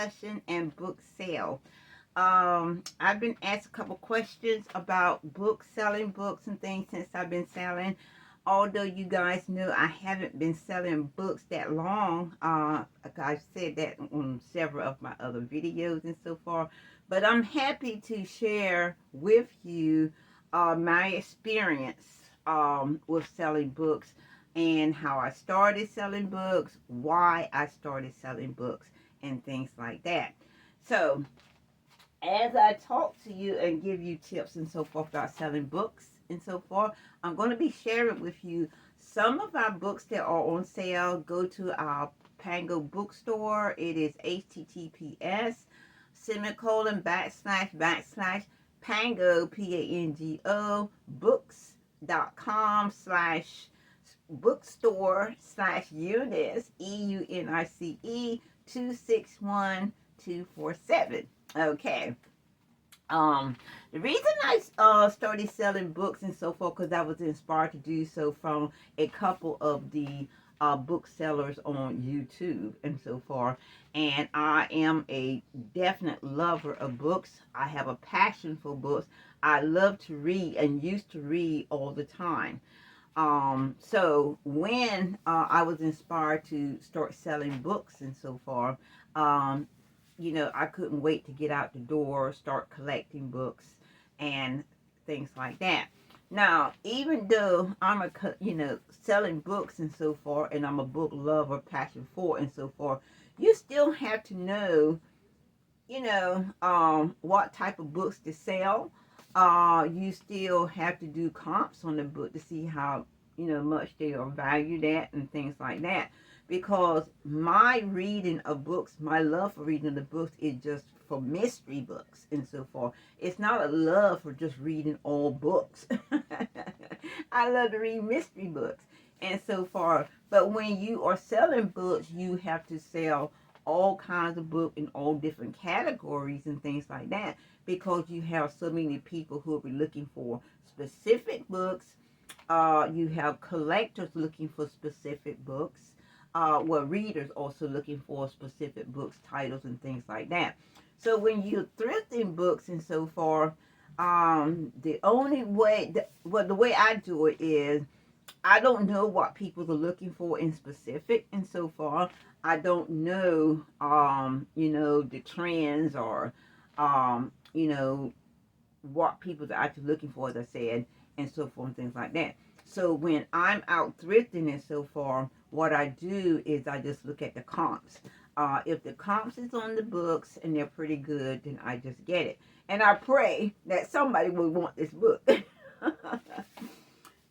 discussion and book sale. I've been asked a couple questions about books, selling books and things since I've been selling. Although you guys know I haven't been selling books that long, like I've said that on several of my other videos and so far. But I'm happy to share with you my experience with selling books and how I started selling books, why I started selling books, and things like that. So, as I talk to you and give you tips and so forth about selling books and so forth, I'm going to be sharing with you some of our books that are on sale. Go to our Pango bookstore. It is https semicolon / Pango Pango books.com/bookstore /Eunice EUNICE 261247. Okay. The reason I started selling books and so forth because I was inspired to do so from a couple of the booksellers on YouTube and so forth. And I am a definite lover of books. I have a passion for books. I love to read and used to read all the time. So when I was inspired to start selling books and so forth, I couldn't wait to get out the door, start collecting books and things like that. Now, even though I'm selling books and so forth, and I'm a book lover, passion for and so forth, you still have to know, what type of books to sell. You still have to do comps on the book to see how, much they are valued at and things like that. Because my reading of books, my love for reading the books is just for mystery books and so forth. It's not a love for just reading all books. I love to read mystery books and so forth. But when you are selling books, you have to sell all kinds of books in all different categories and things like that, because you have so many people who will be looking for specific books. You have collectors looking for specific books. Readers also looking for specific books, titles, and things like that. So when you're thrifting books and so forth, the only way, the way I do it is, I don't know what people are looking for in specific and so forth. I don't know, the trends or, what people are actually looking for, as I said, and so forth and things like that. So when I'm out thrifting and so forth, what I do is I just look at the comps. If the comps is on the books and they're pretty good, then I just get it. And I pray that somebody will want this book.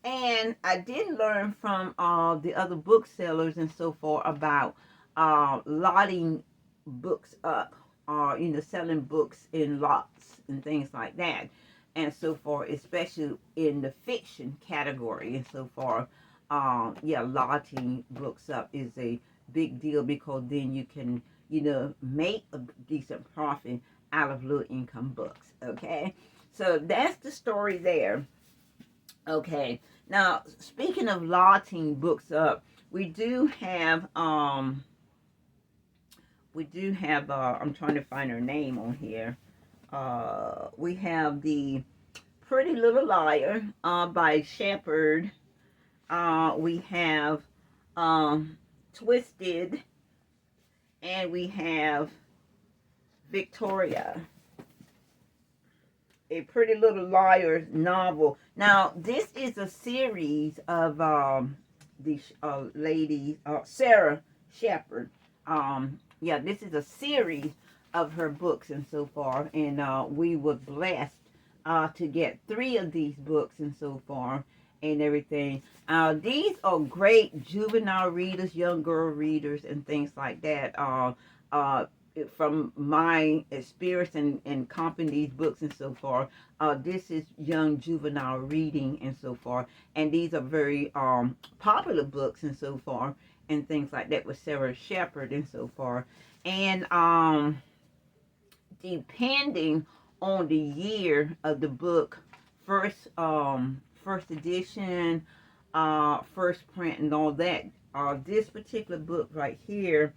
And I did learn from the other booksellers and so forth about lotting books up, selling books in lots and things like that. And so forth, especially in the fiction category and so forth. Lotting books up is a big deal, because then you can, make a decent profit out of low income books. Okay. So that's the story there. Okay. Now, speaking of lotting books up, we do have, I'm trying to find her name on here. We have the Pretty Little Liar by Sheppard. We have Twisted, and we have Victoria, a Pretty Little Liars novel. Now, this is a series of the lady, Sara Sheppard. This is a series of her books and so far, and we were blessed to get 3 of these books and so far and everything. These are great juvenile readers, young girl readers, and things like that. From my experience and comping these books and so far, this is young juvenile reading and so far, and these are very popular books and so far, and things like that with Sara Sheppard and so far. And depending on the year of the book, first edition, first print, and all that, this particular book right here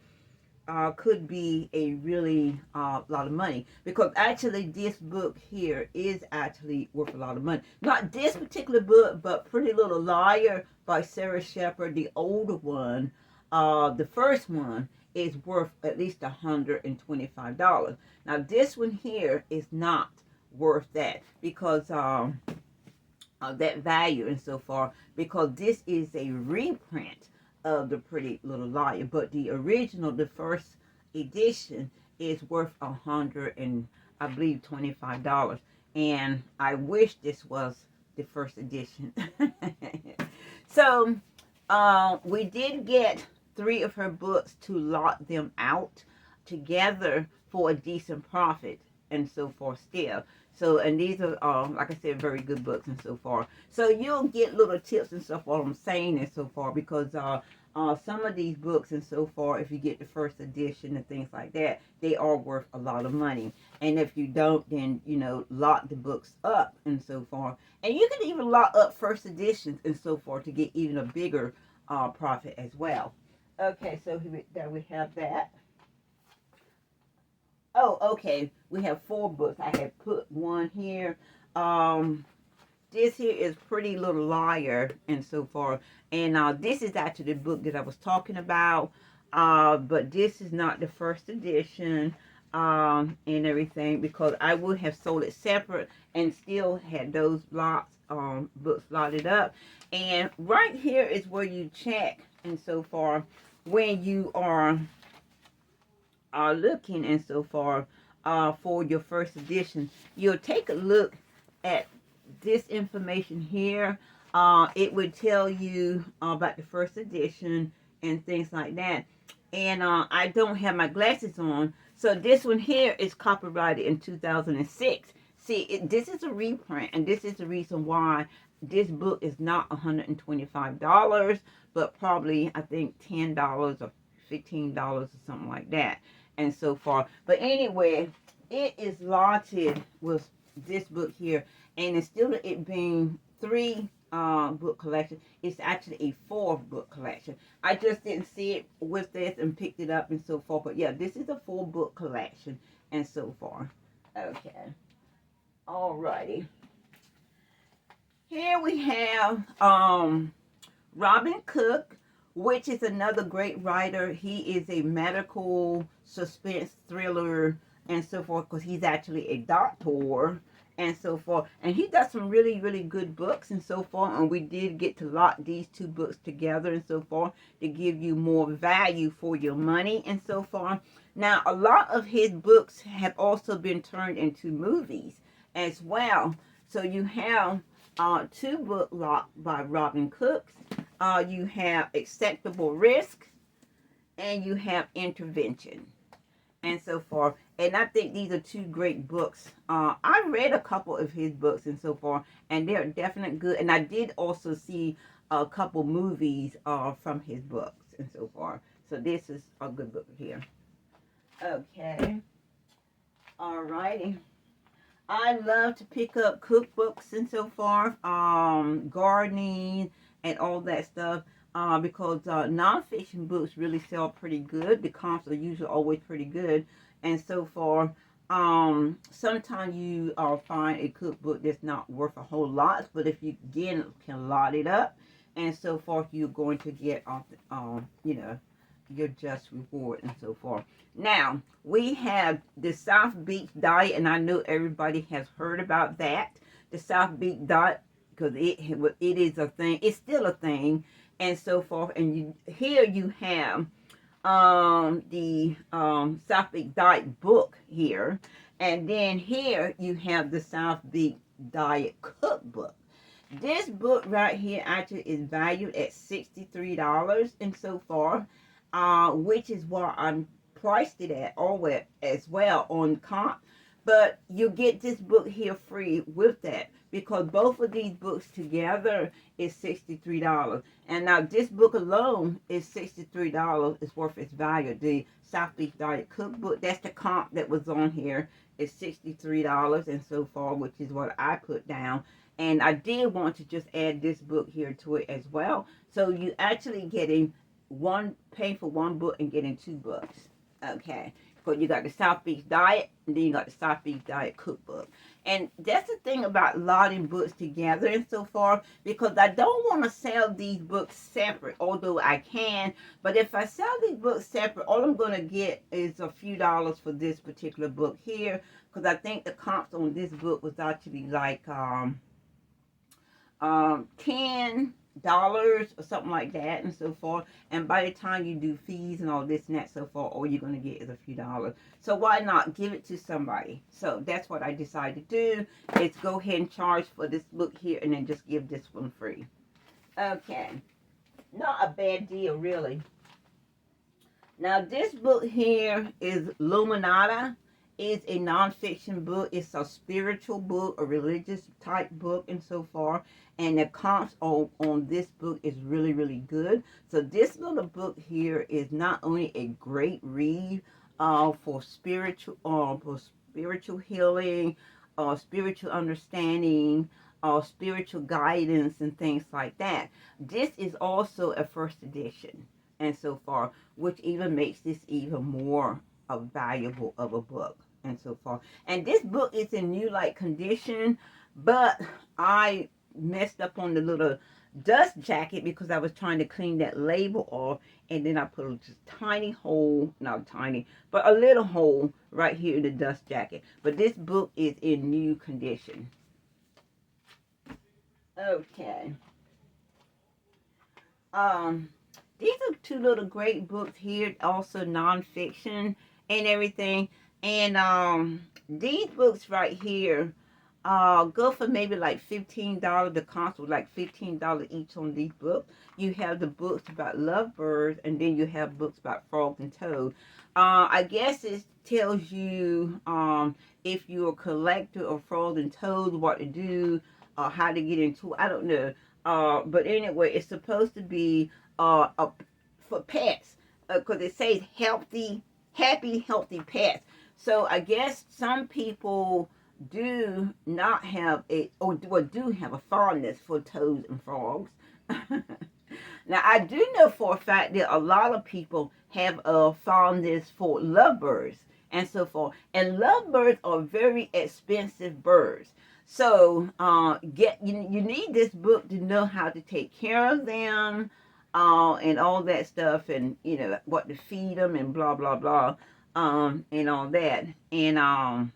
could be a really lot of money, because actually this book here is actually worth a lot of money. Not this particular book, but Pretty Little Liar by Sara Sheppard, the older one. The first one is worth at least $125. Now this one here is not worth that, because that value and so far, because this is a reprint of the Pretty Little Liar, but the original, the first edition, is worth I believe $25, and I wish this was the first edition. So we did get 3 of her books to lot them out together for a decent profit and so forth still. So, and these are, like I said, very good books and so far. So you'll get little tips and stuff what I'm saying and so far, because some of these books and so far, if you get the first edition and things like that, they are worth a lot of money. And if you don't, then, you know, lock the books up and so far. And you can even lock up first editions and so forth to get even a bigger profit as well. Okay, so there we have that. Oh, okay. We have 4 books. I have put one here. This here is Pretty Little Liar and so far. And this is actually the book that I was talking about. But this is not the first edition and everything, because I would have sold it separate and still had those books lotted up. And right here is where you check and so far when you are looking and so far for your first edition. You'll take a look at this information here. It would tell you about the first edition and things like that. And I don't have my glasses on, so this one here is copyrighted in 2006. See, this is a reprint, and this is the reason why this book is not $125, but probably, I think, $10 or $15 or something like that and so far. But anyway, it is lotted with this book here, and instead of it being 3 book collection, it's actually a 4th book collection. I just didn't see it with this and picked it up and so forth. But yeah, this is a 4 book collection and so far. Okay. Alrighty. Here we have Robin Cook, which is another great writer. He is a medical suspense thriller and so forth, because he's actually a doctor and so forth. And he does some really, really good books and so forth. And we did get to lock these 2 books together and so forth to give you more value for your money and so forth. Now, a lot of his books have also been turned into movies as well. So you have 2 book locked by Robin Cook. You have Acceptable Risk, and you have Intervention and so forth. And I think these are 2 great books. I read a couple of his books and so forth, and they're definitely good. And I did also see a couple movies from his books and so forth. So this is a good book here. Okay. Alrighty. I love to pick up cookbooks and so forth, gardening and all that stuff, because nonfiction books really sell pretty good. The comps are usually always pretty good and so forth. Sometimes you find a cookbook that's not worth a whole lot, but if you again can lot it up and so forth, you're going to get you know, your just reward and so forth. Now we have the South Beach diet, and I know everybody has heard about that, the South Beach diet, because it is a thing. It's still a thing and so forth. And here you have the South Beach diet book here, and then here you have the South Beach diet cookbook. This book right here actually is valued at $63 and so forth, which is what I'm priced it at always as well on comp. But you get this book here free with that, because both of these books together is $63. And now this book alone is $63. It's worth its value. The South Beach Diet Cookbook, that's the comp that was on here, is $63 and so forth, which is what I put down. And I did want to just add this book here to it as well. So you actually getting paying for 1 book and getting 2 books. Okay. Because you got the South Beach Diet, and then you got the South Beach Diet Cookbook. And that's the thing about lotting books together and so forth, because I don't want to sell these books separate, although I can. But if I sell these books separate, all I'm going to get is a few dollars for this particular book here, because I think the comps on this book was actually like 10 dollars or something like that and so forth. And by the time you do fees and all this and that so forth, all you're going to get is a few dollars. So why not give it to somebody? So that's what I decided to do, is go ahead and charge for this book here and then just give this one free. Okay, not a bad deal really. Now this book here is Luminata. It's a nonfiction book. It's a spiritual book, a religious type book and so forth. And the comps on this book is really, really good. So this little book here is not only a great read for spiritual healing, spiritual understanding, spiritual guidance and things like that. This is also a first edition and so far, which even makes this even more valuable of a book and so far. And this book is in new like condition, but I messed up on the little dust jacket because I was trying to clean that label off, and then I put a just tiny hole, not tiny, but a little hole right here in the dust jacket. But this book is in new condition. Okay. These are two little great books here, also nonfiction and everything. And these books right here go for maybe like $15. The cost was like $15 each on these books. You have the books about lovebirds, and then you have books about frogs and toads. I guess it tells you if you're a collector of frogs and toads, what to do, how to get into it. I don't know. But anyway, it's supposed to be for pets, because it says happy, healthy pets. So I guess some people do not have do have a fondness for toads and frogs. Now I do know for a fact that a lot of people have a fondness for lovebirds and so forth. And lovebirds are very expensive birds. So you need this book to know how to take care of them, and all that stuff, and what to feed them and blah blah blah, and all that. And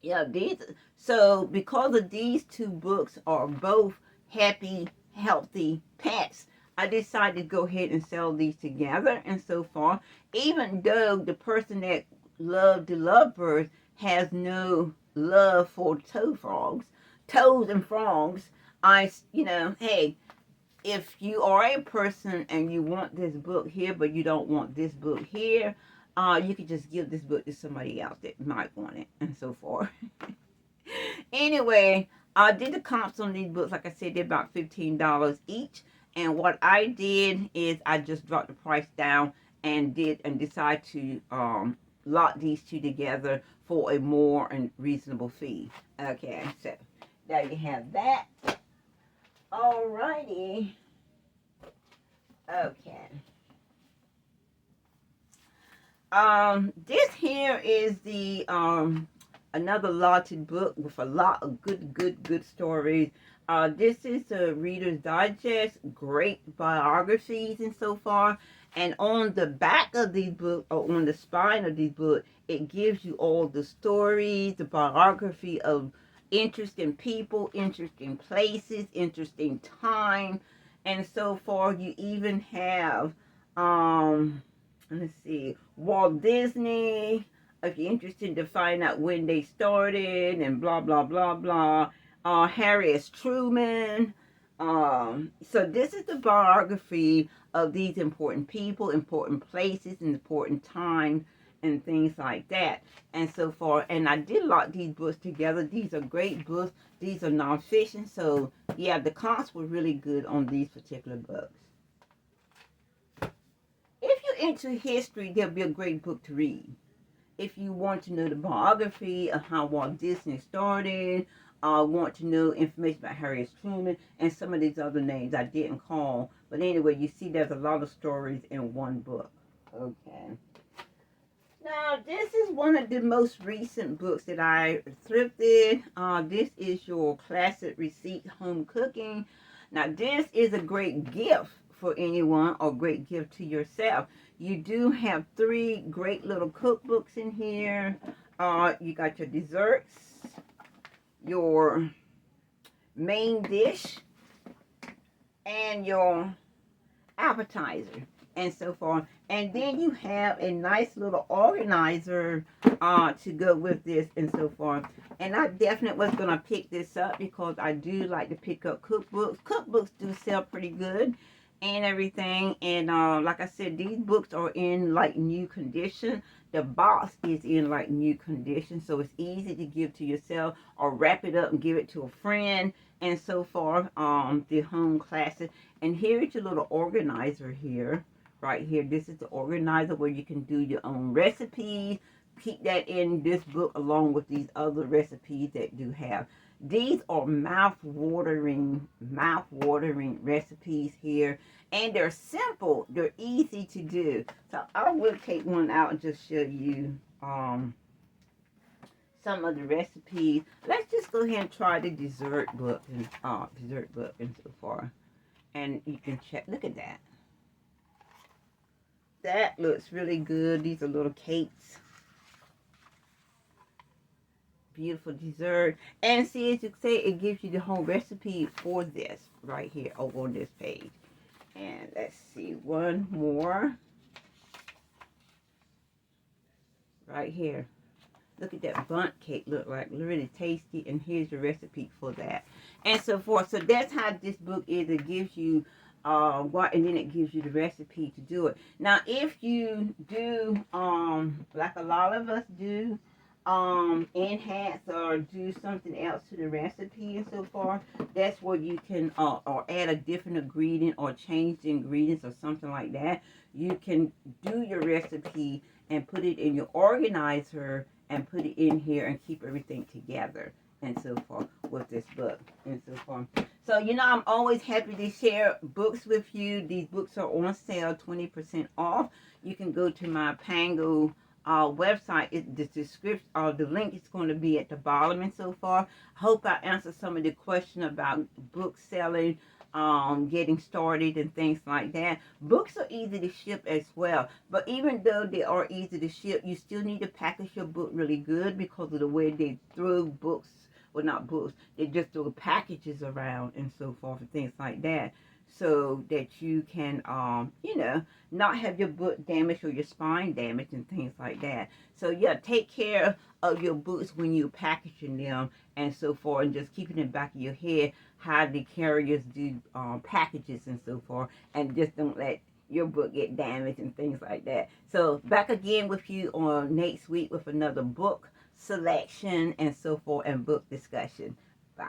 yeah, so because of these two books are both happy, healthy pets, I decided to go ahead and sell these together and so far. Even though the person that loved the lovebirds has no love for toads and frogs, hey, if you are a person and you want this book here, but you don't want this book here, you could just give this book to somebody else that might want it and so forth. Anyway, I did the comps on these books. Like I said, they're about $15 each. And what I did is I just dropped the price down and decided to lock these two together for a more and reasonable fee. Okay, so there you have that. Alrighty. Okay. This here is the another lotted book with a lot of good stories. This is a Reader's Digest, great biographies and so far. And on the back of these books, or on the spine of these books, it gives you all the stories, the biography of interesting people, interesting places, interesting time, and so forth. You even have, let's see, Walt Disney, if you're interested to find out when they started and blah, blah, blah, blah. Harriet Truman. So this is the biography of these important people, important places, and important times, and things like that, and so forth. And I did lock these books together. These are great books. These are nonfiction. So yeah, the comps were really good on these particular books. If you're into history, there'll be a great book to read. If you want to know the biography of how Walt Disney started, want to know information about Harriet Truman and some of these other names I didn't call. But anyway, you see there's a lot of stories in one book. Okay. Now, this is one of the most recent books that I thrifted. This is your classic receipt home cooking. Now, this is a great gift for anyone or great gift to yourself. You do have 3 great little cookbooks in here. You got your desserts, your main dish, and your appetizer, and so forth. And then you have a nice little organizer to go with this and so forth. And I definitely was going to pick this up because I do like to pick up cookbooks. Cookbooks do sell pretty good and everything. And like I said, these books are in like new condition. The box is in like new condition, so it's easy to give to yourself or wrap it up and give it to a friend and so forth. The home classic. And here is your little organizer here, right here. This is the organizer where you can do your own recipes. Keep that in this book along with these other recipes that do have. These are mouth-watering recipes here. And they're simple. They're easy to do. So I will take one out and just show you some of the recipes. Let's just go ahead and try the dessert book and so far. And you can check. Look at that. That looks really good. These are little cakes. Beautiful dessert. And see, as you say, it gives you the whole recipe for this right here over on this page. And let's see, one more. Right here. Look at that bundt cake, look like really tasty, and here's the recipe for that, and so forth. So that's how this book is. It gives you what, and then it gives you the recipe to do it. Now, if you do like a lot of us do, enhance or do something else to the recipe and so forth, that's where you can or add a different ingredient or change the ingredients or something like that. You can do your recipe and put it in your organizer and put it in here and keep everything together and so forth with this book and so forth. So, you know, I'm always happy to share books with you. These books are on sale, 20% off. You can go to my Pango website. The description or the link is going to be at the bottom and so forth. I hope I answered some of the question about book selling, getting started and things like that. Books are easy to ship as well, but even though they are easy to ship, you still need to package your book really good because of the way they throw books, well, not books, they just throw packages around and so forth and things like that, so that you can you know, not have your book damaged or your spine damaged and things like that. So yeah, take care of your books when you're packaging them and so forth, and just keep it in the back of your head how the carriers do packages and so forth, and just don't let your book get damaged and things like that. So back again with you on next week with another book selection and so forth and book discussion. Bye.